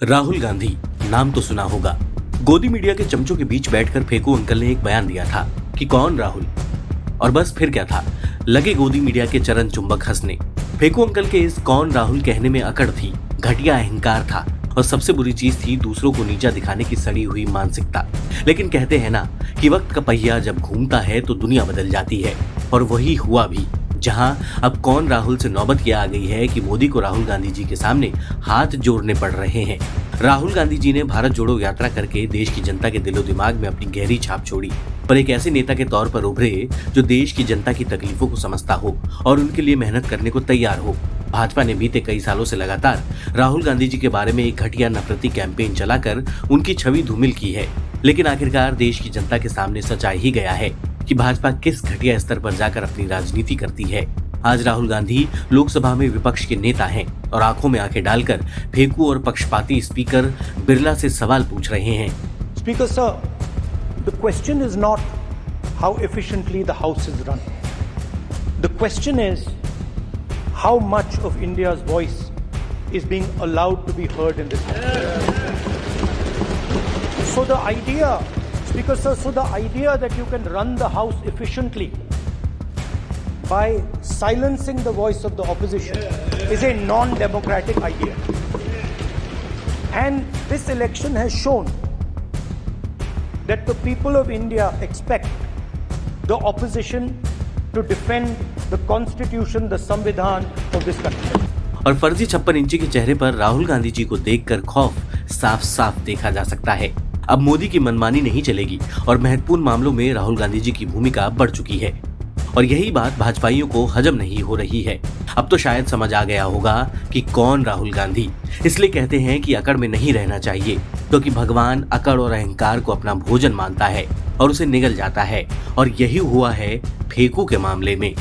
राहुल गांधी नाम तो सुना होगा। गोदी मीडिया के चमचों के बीच बैठकर फेकू अंकल ने एक बयान दिया था कि कौन राहुल, और बस फिर क्या था, लगे गोदी मीडिया के चरण चुंबक हंसने। फेकू अंकल के इस कौन राहुल कहने में अकड़ थी, घटिया अहंकार था और सबसे बुरी चीज थी दूसरों को नीचा दिखाने की सड़ी हुई मानसिकता। लेकिन कहते हैं ना कि वक्त का पहिया जब घूमता है तो दुनिया बदल जाती है, और वही हुआ भी। जहां अब कौन राहुल से नौबत यह आ गई है कि मोदी को राहुल गांधी जी के सामने हाथ जोड़ने पड़ रहे हैं। राहुल गांधी जी ने भारत जोड़ो यात्रा करके देश की जनता के दिलो दिमाग में अपनी गहरी छाप छोड़ी, पर एक ऐसे नेता के तौर पर उभरे जो देश की जनता की तकलीफों को समझता हो और उनके लिए मेहनत करने को तैयार हो। भाजपा ने बीते कई सालों से लगातार राहुल गांधी जी के बारे में एक घटिया नफरती कैंपेन चलाकर उनकी छवि धूमिल की है, लेकिन आखिरकार देश की जनता के सामने सच आ ही गया है कि भाजपा किस घटिया स्तर पर जाकर अपनी राजनीति करती है। आज राहुल गांधी लोकसभा में विपक्ष के नेता हैं और आंखों में आंखें डालकर फेकू और पक्षपाती स्पीकर बिरला से सवाल पूछ रहे हैं। Speaker sir, the question is not how efficiently the house is run. The question is how much of India's voice is being allowed to be heard in this country. So the idea, Speaker sir, so the idea that you can run the house efficiently by silencing the voice of the opposition is a non-democratic idea. And this election has shown that the people of India expect the opposition to defend the constitution, the संविधान of this country. और फर्जी 56 इंची के चेहरे पर राहुल गांधी जी को देखकर खौफ साफ साफ देखा जा सकता है। अब मोदी की मनमानी नहीं चलेगी और महत्वपूर्ण मामलों में राहुल गांधी जी की भूमिका बढ़ चुकी है, और यही बात भाजपाइयों को हजम नहीं हो रही है। अब तो शायद समझ आ गया होगा कि कौन राहुल गांधी। इसलिए कहते हैं कि अकड़ में नहीं रहना चाहिए, क्योंकि भगवान अकड़ और अहंकार को अपना भोजन मानता है और उसे निगल जाता है, और यही हुआ है फेकू के मामले में।